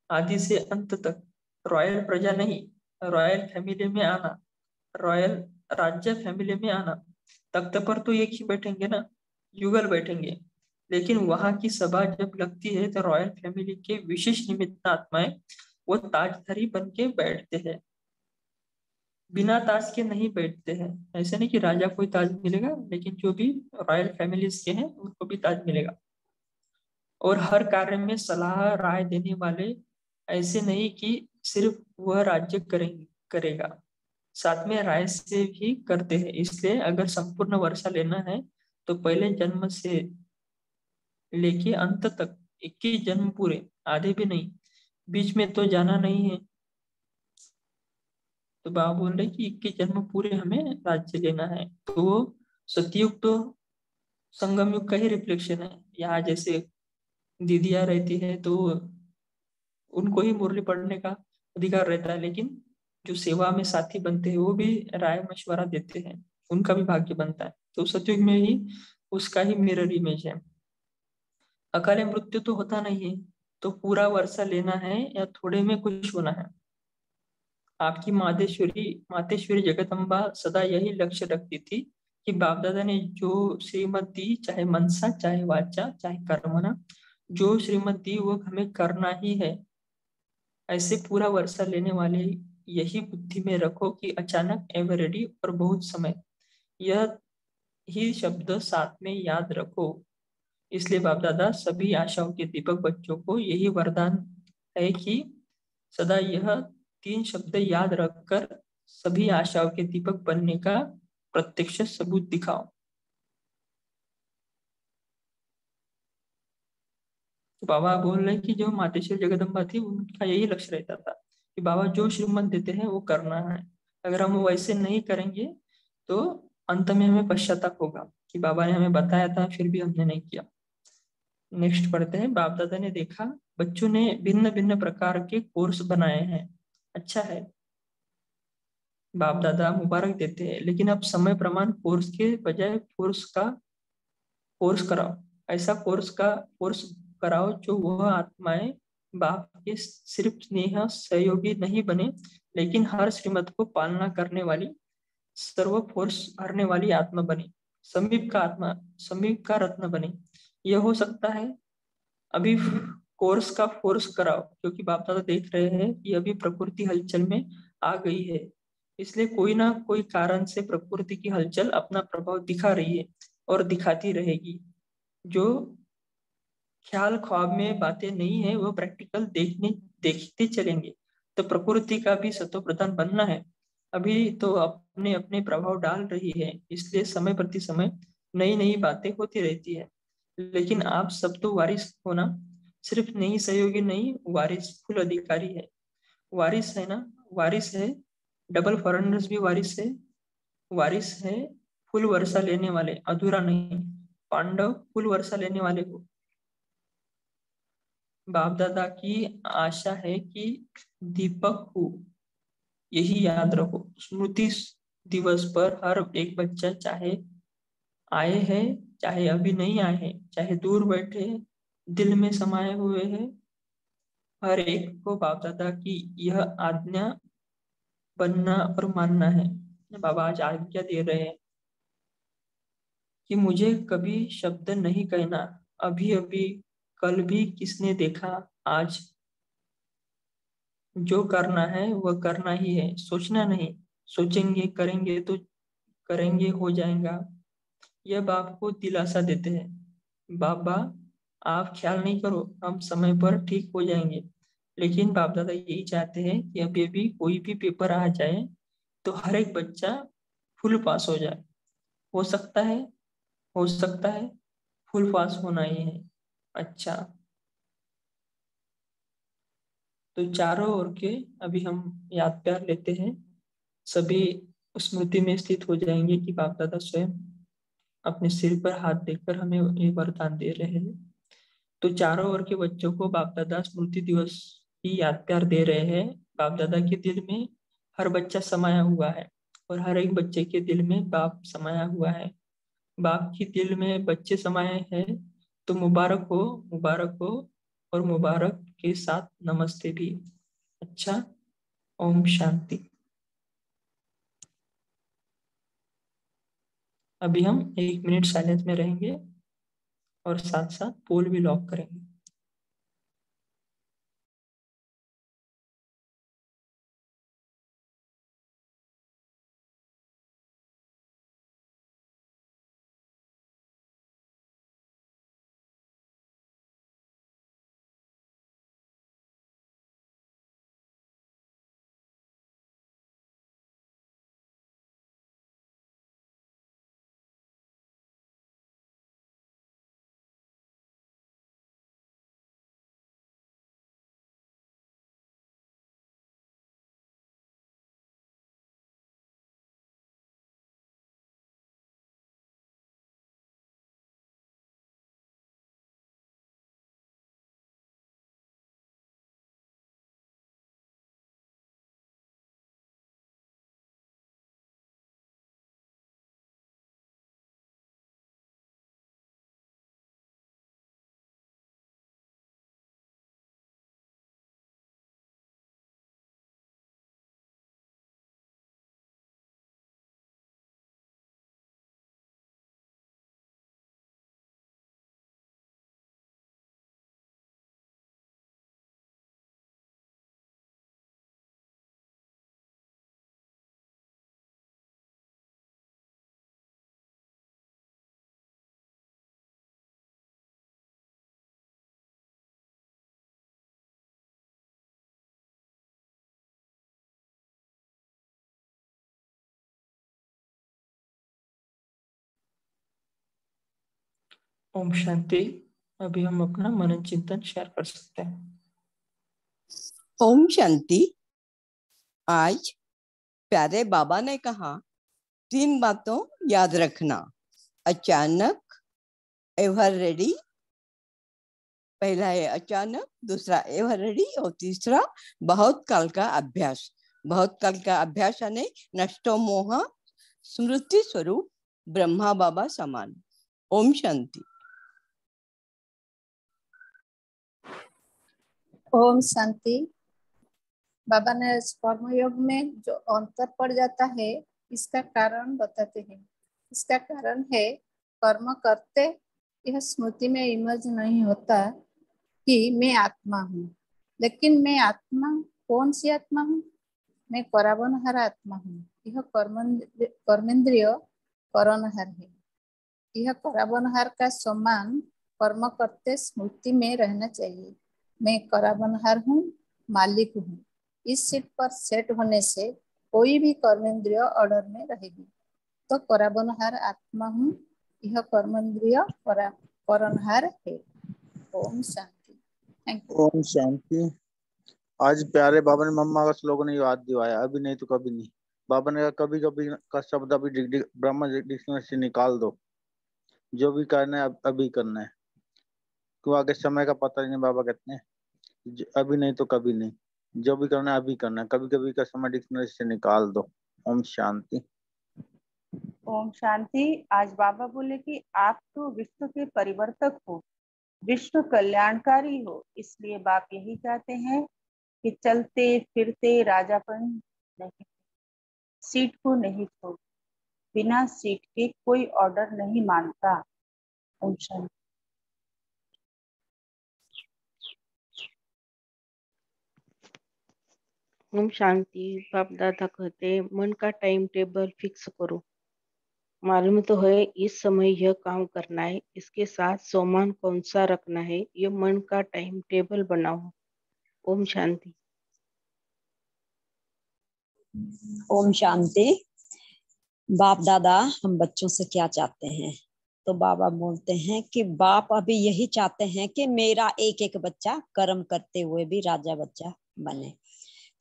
आदि से अंत तक। रॉयल प्रजा नहीं, रॉयल फैमिली में आना, रॉयल राज्य फैमिली में आना। तख्त पर तो एक ही बैठेंगे ना, युगल बैठेंगे, लेकिन वहां की सभा जब लगती है तो रॉयल फैमिली के विशेष निमित्त आत्माएं वो ताजधारी बन के बैठते हैं। बिना ताज के नहीं बैठते हैं। ऐसे नहीं कि राजा को ही ताज मिलेगा, लेकिन जो भी रॉयल फैमिलीज के हैं उनको भी ताज मिलेगा। और हर कार्य में सलाह राय देने वाले, ऐसे नहीं कि सिर्फ वह राज्य करेगा, साथ में राय से भी करते हैं। इसलिए अगर संपूर्ण वर्षा लेना है तो पहले जन्म से लेके अंत तक 21 जन्म पूरे, आधे भी नहीं, बीच में तो जाना नहीं है। तो बाबा बोल रहे कि 21 जन्म पूरे हमें राज्य लेना है। तो वो सतयुग तो संगम युग का ही रिफ्लेक्शन है। यहाँ जैसे दीदियां रहती है तो उनको ही मुरली पढ़ने का अधिकार रहता है, लेकिन जो सेवा में साथी बनते हैं वो भी राय मशवरा देते हैं, उनका भी भाग्य बनता है। तो सतयुग में ही उसका ही मिरर इमेज है। अकाले मृत्यु तो होता नहीं है, तो पूरा वर्षा लेना है या थोड़े में खुश होना है। आपकी मातेश्वरी जगदम्बा सदा यही लक्ष्य रखती थी कि बाप दादा ने जो श्रीमत दी, चाहे मनसा चाहे वाचा चाहे कर्मना, जो श्रीमत दी वो हमें करना ही है। ऐसे पूरा वर्षा लेने वाले यही बुद्धि में रखो कि अचानक एवर रेडी और बहुत समय, यह ही शब्द साथ में याद रखो। इसलिए बाप दादा सभी आशाओं के दीपक बच्चों को यही वरदान है कि सदा यह 3 शब्द याद रखकर सभी आशाओं के दीपक बनने का प्रत्यक्ष सबूत दिखाओ। तो बाबा बोल रहे हैं कि जो मातेश्वर जगदम्बा थी उनका यही लक्ष्य रहता था कि बाबा जो श्रीमत देते हैं वो करना है। अगर हम वैसे नहीं करेंगे तो अंत में हमें पश्चाताप होगा कि बाबा ने हमें बताया था फिर भी हमने नहीं किया। नेक्स्ट पढ़ते हैं। बाप दादा ने देखा बच्चों ने भिन्न भिन्न प्रकार के कोर्स बनाए हैं। अच्छा है, बाप दादा मुबारक देते हैं, लेकिन अब समय प्रमाण कोर्स के बजाय कोर्स कराओ। ऐसा कोर्स कराओ जो वह आत्माएं बाप के सिर्फ स्नेह सहयोगी नहीं बने, लेकिन हर श्रीमत को पालना करने वाली, सर्व फोर्स भरने वाली आत्मा बने, समीप का रत्न बने। यह हो सकता है। अभी कोर्स का फोर्स कराओ, क्योंकि बाप दादा देख रहे हैं कि अभी प्रकृति हलचल में आ गई है। इसलिए कोई ना कोई कारण से प्रकृति की हलचल अपना प्रभाव दिखा रही है और दिखाती रहेगी। जो ख्याल ख्वाब में बातें नहीं है वो प्रैक्टिकल देखते चलेंगे। तो प्रकृति का भी सतो प्रधान बनना है। अभी तो अपने अपने प्रभाव डाल रही है, इसलिए समय प्रति समय नई नई बातें होती रहती है। लेकिन आप सब तो वारिस हो ना, सिर्फ नई सहयोगी नहीं, वारिस फुल अधिकारी है। वारिस है ना, वारिस है डबल फॉरेनर्स भी वारिस है फुल वर्षा लेने वाले, अधूरा नहीं। पांडव फुल वर्षा लेने वाले को। बाप दादा की आशा है कि दीपक हो, यही याद रखो। स्मृति दिवस पर हर एक बच्चा, चाहे आए हैं चाहे अभी नहीं आए हैं, चाहे दूर बैठे दिल में समाये हुए हैं, हर एक को बाप दादा की यह आज्ञा बनना और मानना है। बाबा आज आज्ञा दे रहे हैं कि मुझे कभी शब्द नहीं कहना, अभी अभी कल भी किसने देखा, आज जो करना है वह करना ही है, सोचना नहीं। सोचेंगे करेंगे तो करेंगे हो जाएगा। यह बाप को दिलासा देते हैं। बाबा आप ख्याल नहीं करो, हम समय पर ठीक हो जाएंगे। लेकिन बाप दादा यही चाहते हैं कि अभी अभी कोई भी पेपर आ जाए तो हर एक बच्चा फुल पास हो जाए। हो सकता है, हो सकता है फुल पास होना ही है। अच्छा, तो चारों ओर के अभी हम याद प्यार लेते हैं। सभी स्मृति में स्थित हो जाएंगे कि बाप दादा स्वयं अपने सिर पर हाथ देकर हमें ये वरदान दे रहे हैं। तो चारों ओर के बच्चों को बाप दादा स्मृति दिवस की याद प्यार दे रहे हैं। बाप दादा के दिल में हर बच्चा समाया हुआ है और हर एक बच्चे के दिल में बाप समाया हुआ है। बाप के दिल में बच्चे समाये हैं तो मुबारक हो, मुबारक हो, और मुबारक के साथ नमस्ते भी। अच्छा, ओम शांति। अभी हम 1 मिनट साइलेंस में रहेंगे और साथ साथ पोल भी लॉक करेंगे। ओम शांति। अभी हम अपना मनन चिंतन शेयर कर सकते हैं। ओम शांति। आज प्यारे बाबा ने कहा 3 बातों याद रखना। अचानक, एवर रेडी। पहला है अचानक, दूसरा एवर रेडी और तीसरा बहुत काल का अभ्यास। बहुत काल का अभ्यास यानी नष्टो मोह स्मृति स्वरूप ब्रह्मा बाबा समान। ओम शांति। ओम शांति। बाबा ने कर्मयोग में जो अंतर पड़ जाता है इसका कारण बताते हैं। इसका कारण है कर्म करते यह स्मृति में इमर्ज नहीं होता कि मैं आत्मा हूँ। लेकिन मैं आत्मा कौन सी आत्मा हूँ? मैं करावनहार आत्मा हूँ। यह कर्मेंद्रिय करणहार है। यह करावनहार का समान कर्म करते स्मृति में रहना चाहिए। मैं करावनहार हूँ, मालिक हूँ। इस सीट पर सेट होने से कोई भी कर्मेंद्रिय ऑर्डर में रहेगी। तो करावनहार आत्मा हूँ, यह कर्मेंद्रिय करणहार है। ओम शांति। Thank you. ओम शांति। आज प्यारे बाबा ने मम्मा का श्लोक ने याद दिवाया, अभी नहीं तो कभी नहीं। बाबा ने कहा कभी कभी का शब्द अभी ब्रह्म डिक्शनरी से निकाल दो, जो भी करना है अभी करना है, क्यों आगे समय का पता नहीं। बाबा कहते हैं अभी नहीं तो कभी नहीं, जो भी करना है अभी करना है, कभी कभी का समय डिक्शनरी से निकाल दो। ओम शांति। ओम शांति। आज बाबा बोले कि आप तो विश्व के परिवर्तक हो, विश्व कल्याणकारी हो, इसलिए बाप यही चाहते हैं कि चलते फिरते राजापन नहीं, सीट को नहीं छोड़, बिना सीट के कोई ऑर्डर नहीं मानता। ओम शांति। ओम शांति। बाप दादा कहते मन का टाइम टेबल फिक्स करो। मालूम तो है इस समय यह काम करना है, इसके साथ सामान कौन सा रखना है, ये मन का टाइम टेबल बनाओ। ओम शांति। ओम शांति। बाप दादा हम बच्चों से क्या चाहते हैं? तो बाबा बोलते हैं कि बाप अभी यही चाहते हैं कि मेरा एक एक बच्चा कर्म करते हुए भी राजा बच्चा बने।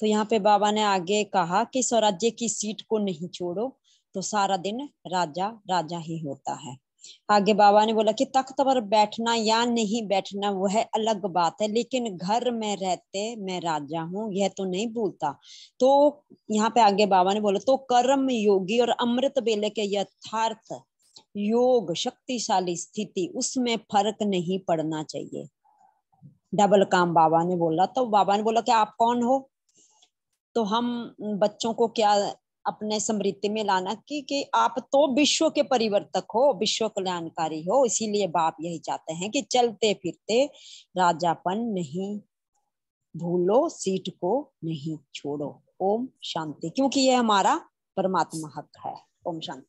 तो यहाँ पे बाबा ने आगे कहा कि स्वराज्य की सीट को नहीं छोड़ो, तो सारा दिन राजा राजा ही होता है। आगे बाबा ने बोला कि तख्त पर बैठना या नहीं बैठना वह अलग बात है, लेकिन घर में रहते मैं राजा हूँ यह तो नहीं भूलता। तो यहाँ पे आगे बाबा ने बोला तो कर्म योगी और अमृत बेले के यथार्थ योग शक्तिशाली स्थिति, उसमें फर्क नहीं पड़ना चाहिए। डबल काम बाबा ने बोला। तो बाबा ने बोला कि आप कौन हो? तो हम बच्चों को क्या अपने स्मृति में लाना कि आप तो विश्व के परिवर्तक हो, विश्व कल्याणकारी हो, इसीलिए बाप यही चाहते हैं कि चलते फिरते राजापन नहीं भूलो, सीट को नहीं छोड़ो। ओम शांति। क्योंकि ये हमारा परमात्मा हक है। ओम शांति।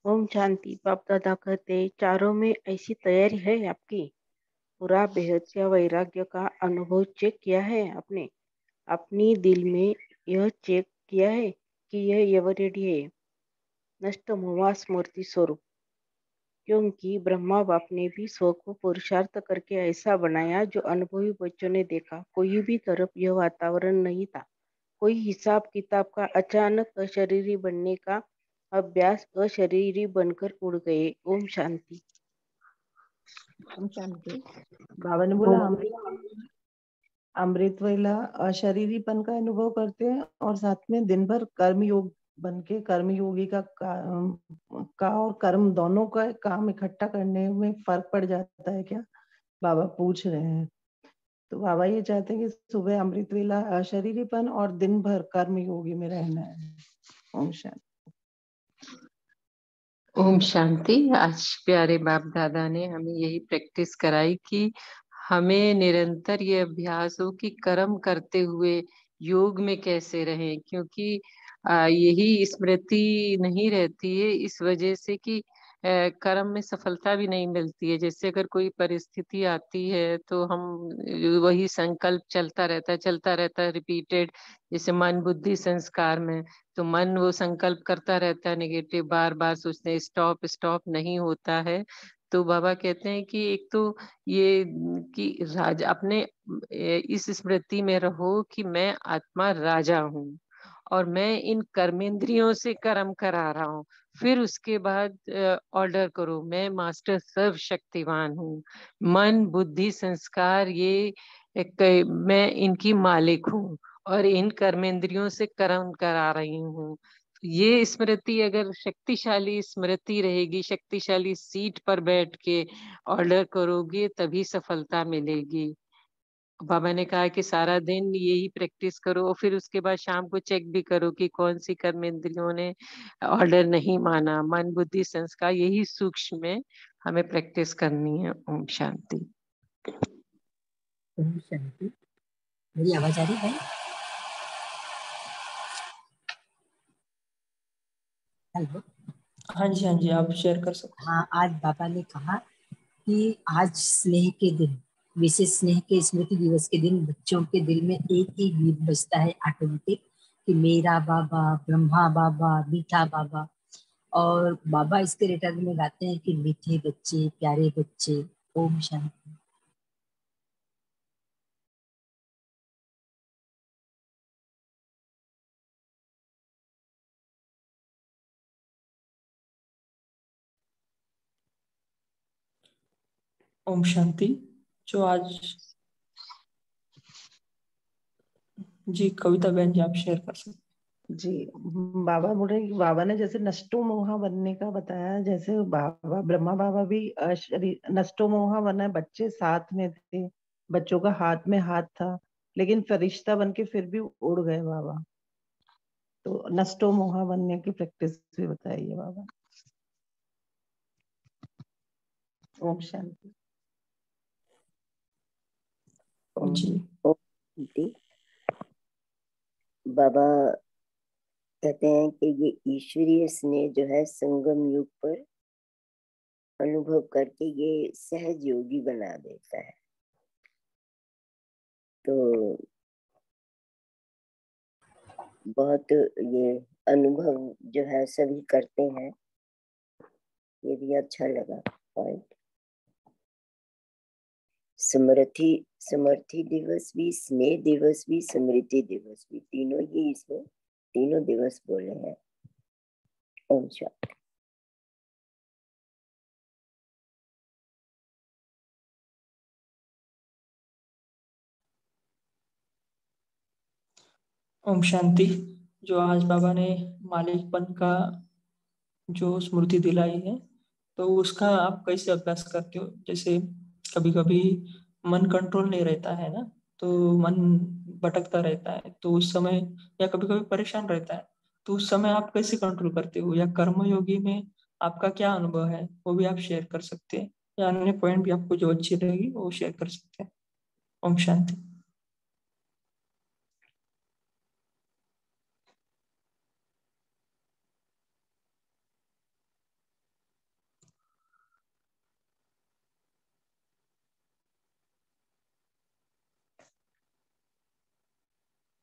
ओम शांति। बाप दादा कहते चारों में ऐसी तैयारी है आपकी? पूरा बेहद का वैराग्य का अनुभव चेक किया है आपने? अपनी दिल में यह चेक किया है कि यह एवरेडी है, नष्ट मोहा स्मृति स्वरूप। क्योंकि ब्रह्मा बाप ने भी स्व को पुरुषार्थ करके ऐसा बनाया जो अनुभवी बच्चों ने देखा। कोई भी तरफ यह वातावरण नहीं था, कोई हिसाब किताब का। अचानक अशरीरी बनने का अभ्यास, अशरीरी बनकर उड़ गए। ओम शांति। ओम शांति। बाबा ने बोला अमृत वेला अशरीरीपन का अनुभव करते हैं और साथ में दिन भर कर्मयोग बन के कर्मयोगी का और कर्म दोनों का काम इकट्ठा करने में फर्क पड़ जाता है क्या? बाबा पूछ रहे हैं। तो बाबा ये चाहते हैं कि सुबह अमृत वेला अशरीरीपन और दिन भर कर्मयोगी में रहना है। ओम शांति। ओम शांति। आज प्यारे बाप दादा ने हमें यही प्रैक्टिस कराई कि हमें निरंतर ये अभ्यास हो कि कर्म करते हुए योग में कैसे रहें, क्योंकि यही स्मृति नहीं रहती है, इस वजह से कि कर्म में सफलता भी नहीं मिलती है। जैसे अगर कोई परिस्थिति आती है तो हम वही संकल्प चलता रहता है रिपीटेड, जैसे मन बुद्धि संस्कार में, तो मन वो संकल्प करता रहता है नेगेटिव, बार बार सोचते स्टॉप स्टॉप नहीं होता है। तो बाबा कहते हैं कि एक तो ये कि राजा अपने इस स्मृति में रहो कि मैं आत्मा राजा हूँ और मैं इन कर्मेंद्रियों से कर्म करा रहा हूँ। फिर उसके बाद ऑर्डर करो, मैं मास्टर सर्वशक्तिवान हूँ, मन बुद्धि संस्कार ये मैं इनकी मालिक हूँ और इन कर्मेंद्रियों से कर्म करा रही हूँ। ये स्मृति अगर शक्तिशाली स्मृति रहेगी, शक्तिशाली सीट पर बैठ के ऑर्डर करोगे तभी सफलता मिलेगी। बाबा ने कहा कि सारा दिन यही प्रैक्टिस करो और फिर उसके बाद शाम को चेक भी करो कि कौन सी कर्मेंद्रियों ने ऑर्डर नहीं माना। मन बुद्धि संस्कार यही सूक्ष्म में हमें प्रैक्टिस करनी है। ओम शांति। ओम शांति। मेरी आवाज आ रही है? हेलो। हाँ जी, आप शेयर कर सकते हैं। हाँ, आज बाबा ने कहा कि आज स्नेह के दिन, विशेष स्नेह के स्मृति दिवस के दिन बच्चों के दिल में एक ही गीत बजता है ऑटोमेटिक कि मेरा बाबा, ब्रह्मा बाबा, मीठा बाबा। और बाबा इसके रिटर्न में गाते हैं कि मीठे बच्चे, प्यारे बच्चे। ओम शांति। ओम शांति। जो आज जी कविता बहन जी आप शेयर कर सकते। जी, बाबा बोल रहे हैं कि बाबा ने जैसे नष्टो मोहा बनने का बताया, जैसे बाबा ब्रह्मा बाबा भी नष्टो मोहा बना है। बच्चे साथ में थे, बच्चों का हाथ में हाथ था, लेकिन फरिश्ता बन के फिर भी उड़ गए बाबा। तो नष्टो मोहा बनने की प्रैक्टिस भी बताइए बाबा। ओम शांति। जी ओम शांति। बाबा कहते हैं कि ये ईश्वरीय स्नेह जो है संगम युग पर अनुभव करके ये सहज योगी बना देता है। तो बहुत ये अनुभव जो है सभी करते हैं, ये भी अच्छा लगा पॉइंट। समर्थी दिवस भी, स्नेह दिवस भी, स्मृति दिवस भी, तीनों ही इसमें तीनों दिवस बोले हैं। ओम शांति। ओम शांति। जो आज बाबा ने मालिकपन का जो स्मृति दिलाई है, तो उसका आप कैसे अभ्यास करते हो? जैसे कभी कभी मन कंट्रोल नहीं रहता है ना, तो मन भटकता रहता है, तो उस समय या कभी कभी परेशान रहता है, तो उस समय आप कैसे कंट्रोल करते हो? या कर्मयोगी में आपका क्या अनुभव है, वो भी आप शेयर कर सकते हैं, या अन्य पॉइंट भी आपको जो अच्छी रहेगी वो शेयर कर सकते हैं। ओम शांति।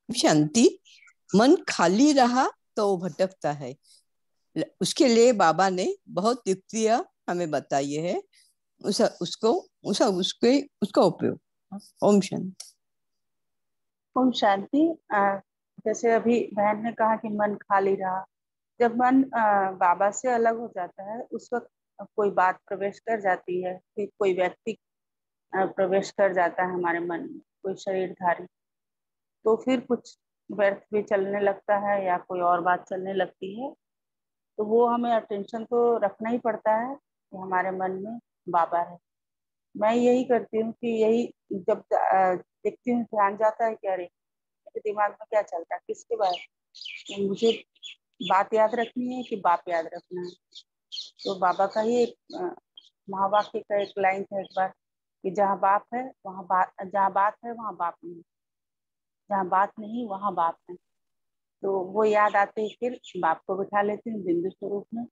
शांति। मन खाली रहा तो वो भटकता है। उसके लिए बाबा ने बहुत युक्तियां हमें बताई है, उसका उपयोग। ओम शांति। ओम शांति। जैसे अभी बहन ने कहा कि मन खाली रहा, जब मन बाबा से अलग हो जाता है उस वक्त कोई बात प्रवेश कर जाती है, फिर कोई व्यक्ति प्रवेश कर जाता है हमारे मन में, कोई शरीरधारी, तो फिर कुछ व्यर्थ भी चलने लगता है या कोई और बात चलने लगती है, तो वो हमें अटेंशन तो रखना ही पड़ता है कि हमारे मन में बाबा है। मैं यही करती हूँ कि यही जब देखती हूँ, ध्यान जाता है कि अरे मेरे दिमाग में क्या चल रहा है, किसके बारे में, तो मुझे बात याद रखनी है कि बाप याद रखना है। तो बाबा का ही एक महावाक्य का एक लाइन था एक बार कि जहाँ बाप है वहाँ बात, जहाँ बात है वहाँ बाप नहीं, जहाँ बात नहीं वहाँ बाप है। तो वो याद आते ही फिर बाप को बिठा लेती हूँ बिंदु स्वरूप में,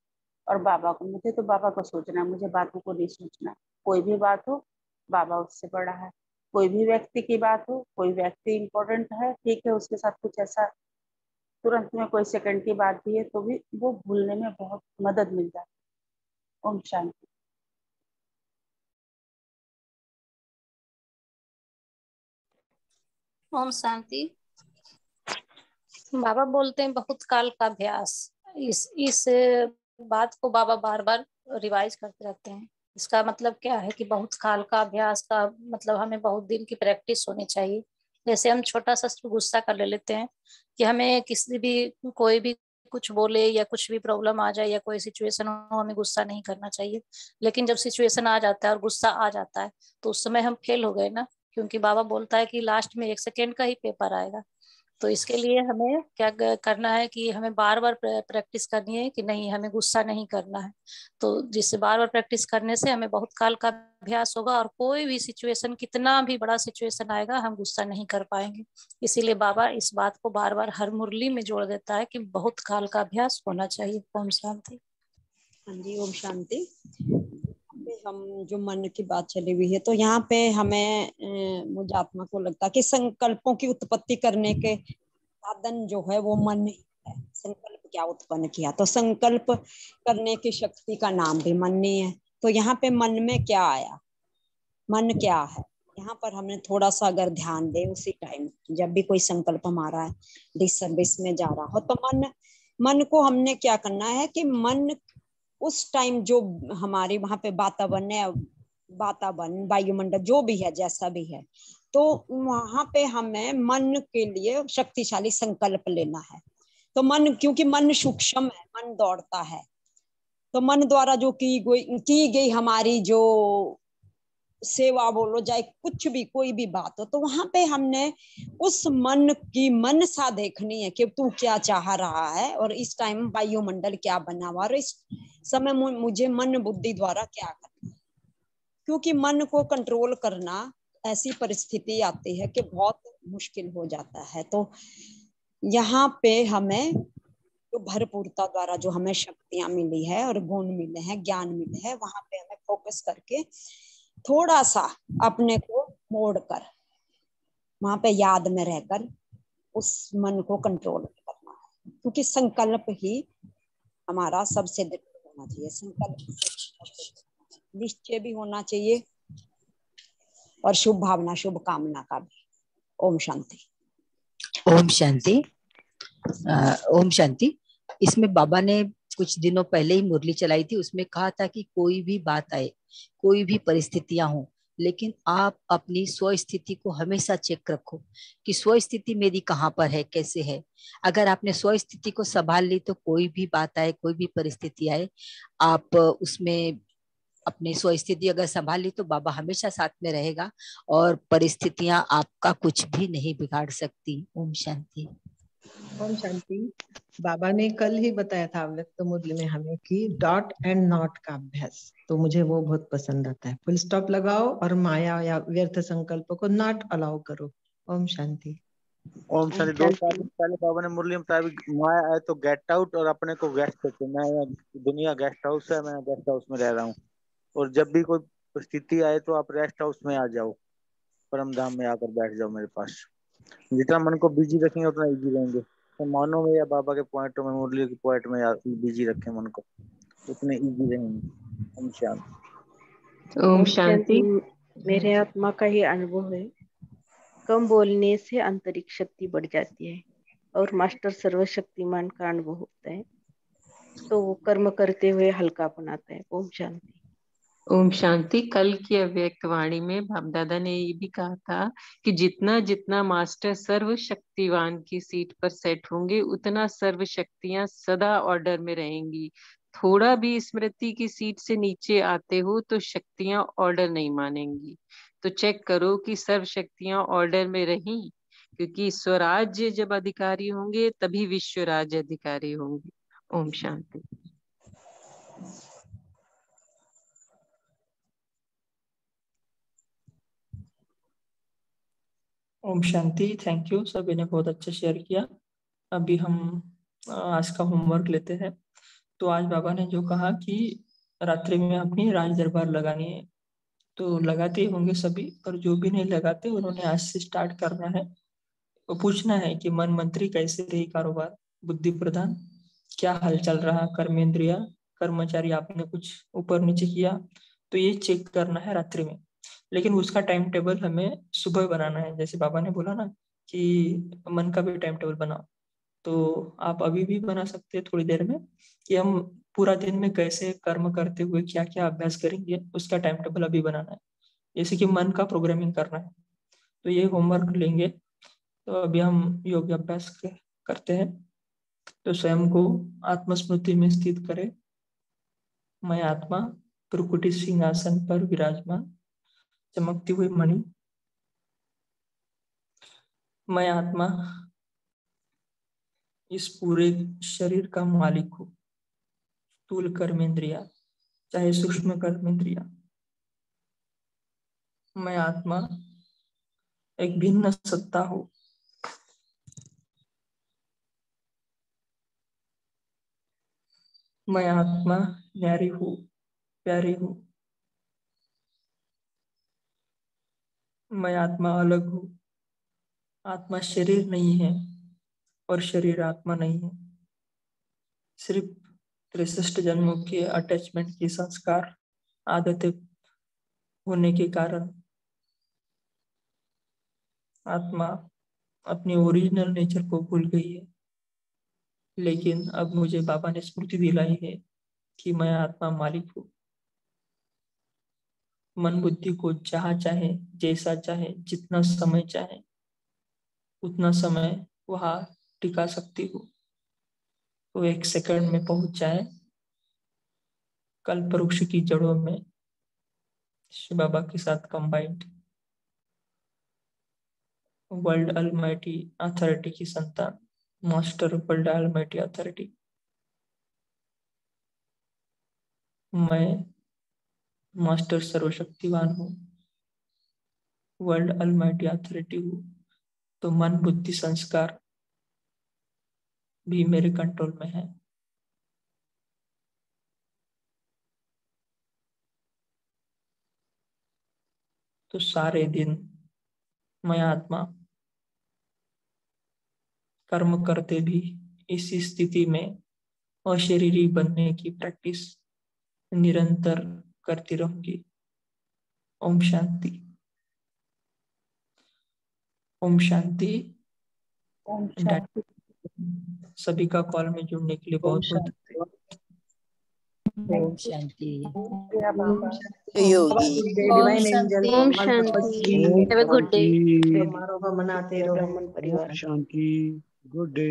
और बाबा को, मुझे तो बाबा को सोचना है, मुझे बातों को नहीं सोचना। कोई भी बात हो बाबा उससे बड़ा है, कोई भी व्यक्ति की बात हो, कोई व्यक्ति इम्पोर्टेंट है, ठीक है, उसके साथ कुछ ऐसा तुरंत में कोई सेकंड की बात भी है तो भी वो भूलने में बहुत मदद मिल जाती है। ओम शांति। ओम शांति। बाबा बोलते हैं बहुत काल का अभ्यास। इस बात को बाबा बार बार रिवाइज करते रहते हैं। इसका मतलब क्या है कि बहुत काल का अभ्यास का मतलब हमें बहुत दिन की प्रैक्टिस होनी चाहिए। जैसे हम छोटा सा गुस्सा कर लेते हैं कि हमें किसी भी कोई भी कुछ बोले या कुछ भी प्रॉब्लम आ जाए या कोई सिचुएशन हो, हमें गुस्सा नहीं करना चाहिए। लेकिन जब सिचुएशन आ जाता है और गुस्सा आ जाता है तो उस समय हम फेल हो गए ना, क्योंकि बाबा बोलता है कि लास्ट में 1 सेकेंड का ही पेपर आएगा। तो इसके लिए हमें क्या करना है कि हमें बार बार प्रैक्टिस करनी है कि नहीं, हमें गुस्सा नहीं करना है। तो जिससे बार बार प्रैक्टिस करने से हमें बहुत काल का अभ्यास होगा और कोई भी सिचुएशन, कितना भी बड़ा सिचुएशन आएगा, हम गुस्सा नहीं कर पाएंगे। इसीलिए बाबा इस बात को बार बार हर मुरली में जोड़ देता है कि बहुत काल का अभ्यास होना चाहिए। ओम शांति। हाँ जी, ओम शांति। हम जो मन की बात चली हुई है, तो यहाँ पे हमें मुझ आत्मा को लगता है कि संकल्पों की उत्पत्ति करने के साधन जो है वो मन ही है। संकल्प क्या उत्पन्न किया। तो संकल्प करने की शक्ति का नाम भी मन नहीं है। तो यहाँ पे मन में क्या आया, मन क्या है, यहाँ पर हमने थोड़ा सा अगर ध्यान दे उसी टाइम जब भी कोई संकल्प हमारा है डिसर्विस में जा रहा हो, तो मन को हमने क्या करना है कि मन उस टाइम जो हमारे वहां पे वातावरण वायुमंडल जो भी है जैसा भी है, तो वहां पे हमें मन के लिए शक्तिशाली संकल्प लेना है। तो मन, क्योंकि मन सूक्ष्म है, मन दौड़ता है, तो मन द्वारा जो की गई हमारी जो सेवा बोलो चाहे कुछ भी कोई भी बात हो, तो वहां पे हमने उस मन की मनसा देखनी है कि तू क्या चाह रहा है और इस टाइम वायुमंडल क्या बना हुआ और इस समय मुझे मन बुद्धि द्वारा क्या करना है। क्योंकि मन को कंट्रोल करना ऐसी परिस्थिति आती है कि बहुत मुश्किल हो जाता है। तो यहाँ पे हमें जो भरपूरता द्वारा जो हमें शक्तियां मिली है और गुण मिले हैं, ज्ञान मिले हैं, वहां पे हमें फोकस करके थोड़ा सा अपने को मोड़कर वहां पे याद में रहकर उस मन को कंट्रोल करना है। क्योंकि संकल्प ही हमारा सबसे दृढ़ होना चाहिए, संकल्प निश्चय भी होना चाहिए और शुभ भावना शुभ कामना का भी। ओम शांति। ओम शांति। ओम शांति। इसमें बाबा ने कुछ दिनों पहले ही मुरली चलाई थी, उसमें कहा था कि कोई भी बात आए, कोई भी परिस्थितियां हो, लेकिन आप अपनी स्व स्थिति को हमेशा चेक रखो कि स्व स्थिति मेरी कहाँ पर है, कैसे है। अगर आपने स्व स्थिति को संभाल ली तो कोई भी बात आए, कोई भी परिस्थिति आए, आप उसमें अपनी स्व स्थिति अगर संभाल ली तो बाबा हमेशा साथ में रहेगा और परिस्थितियां आपका कुछ भी नहीं बिगाड़ सकती। ओम शांति। ओम शांति। बाबा ने कल ही बताया था अव्यक्त मुरली में हमें कि डॉट एंड नॉट का अभ्यास, तो मुझे वो बहुत पसंद आता है। फुल स्टॉप लगाओ और माया या व्यर्थ संकल्प को नॉट अलाउ करो। ओम शांति। ओम शांति। 2 साल पहले बाबा ने मुरली में बताया माया आए तो गेट आउट और अपने को गेस्ट करते। मैं दुनिया गेस्ट हाउस है, मैं गेस्ट हाउस में रह रहा हूँ, और जब भी कोई स्थिति आए तो आप रेस्ट हाउस में आ जाओ, परम धाम में आकर बैठ जाओ मेरे पास। जितना मन को बिजी रखेंगे उतना इजी रहेंगे। तो मानो में या बाबा के पॉइंटों में, मुरली के पॉइंट में बिजी रखें मन को, उतने इजी रहेंगे। ओम शांति। ओम शांति। मेरे आत्मा का ही अनुभव है, कम बोलने से आंतरिक शक्ति बढ़ जाती है और मास्टर सर्वशक्तिमान का अनुभव होता है, तो वो कर्म करते हुए हल्कापन आता है। ओम शांति। ओम शांति। कल की अव्यक्त वाणी में बाप दादा ने ये भी कहा था कि जितना जितना मास्टर सर्वशक्तिवान की सीट पर सेट होंगे उतना सर्व शक्तियां सदा ऑर्डर में रहेंगी। थोड़ा भी स्मृति की सीट से नीचे आते हो तो शक्तियां ऑर्डर नहीं मानेंगी। तो चेक करो कि सर्व शक्तियां ऑर्डर में रहीं, क्योंकि स्वराज्य जब अधिकारी होंगे तभी विश्व राज्य अधिकारी होंगे। ओम शांति। ओम शांति। थैंक यू, सभी ने बहुत अच्छा शेयर किया। अभी हम आज का होमवर्क लेते हैं। तो आज बाबा ने जो कहा कि रात्रि में अपनी राज दरबार लगानी है, तो लगाते होंगे सभी, और जो भी नहीं लगाते उन्होंने आज से स्टार्ट करना है। तो पूछना है कि मन मंत्री कैसे रही कारोबार, बुद्धि प्रधान क्या हाल चल रहा, कर्मेंद्रिया कर्मचारी आपने कुछ ऊपर नीचे किया, तो ये चेक करना है रात्रि में। लेकिन उसका टाइम टेबल हमें सुबह बनाना है। जैसे बाबा ने बोला ना कि मन का भी टाइम टेबल बनाओ, तो आप अभी भी बना सकते हैं थोड़ी देर में कि हम पूरा दिन में कैसे कर्म करते हुए क्या क्या अभ्यास करेंगे, उसका टाइम टेबल अभी बनाना है। जैसे कि मन का प्रोग्रामिंग करना है, तो ये होमवर्क लेंगे। तो अभी हम योग अभ्यास करते हैं। तो स्वयं को आत्मस्मृति में स्थित करें। मैं आत्मा प्रकुटी सिंहासन पर विराजमान, चमकती हुई मणि। मैं आत्मा इस पूरे शरीर का मालिक हूँ। स्थूल कर्मेंद्रिया चाहे सूक्ष्म कर्मेंद्रिया, मैं आत्मा एक भिन्न सत्ता हूँ। मैं आत्मा न्यारी हूँ, प्यारी हूँ। मैं आत्मा अलग हूँ। आत्मा शरीर नहीं है और शरीर आत्मा नहीं है। सिर्फ 63 जन्मों के अटैचमेंट की संस्कार आदतें होने के कारण आत्मा अपनी ओरिजिनल नेचर को भूल गई है। लेकिन अब मुझे बाबा ने स्मृति दिलाई है कि मैं आत्मा मालिक हूँ। मन बुद्धि को जहाँ चाहे, जैसा चाहे, जितना समय चाहे उतना समय वहां टिका सकती हूँ। वो 1 सेकंड में पहुंच जाए कल्प वृक्ष की जड़ों में शिव बाबा के साथ कंबाइंड। वर्ल्ड अलमाइटी अथॉरिटी की संतान, मास्टर वर्ल्ड अलमाइटी अथॉरिटी। मैं मास्टर सर्वशक्तिवान हूँ, वर्ल्ड अलमाइटी अथॉरिटी हूँ। तो मन बुद्धि संस्कार भी मेरे कंट्रोल में है। तो सारे दिन मैं आत्मा कर्म करते भी इस स्थिति में अशरीरी बनने की प्रैक्टिस निरंतर करती रहूंगी। ओम शांति। ओम शांति। ओम शांति। सभी का कॉल में जुड़ने के लिए बहुत बहुत धन्यवाद। ओम शांति। ओम शांति। ओम शांति। Have a good day. मनाते रहो ब्राह्मण परिवार। शांति। Good day.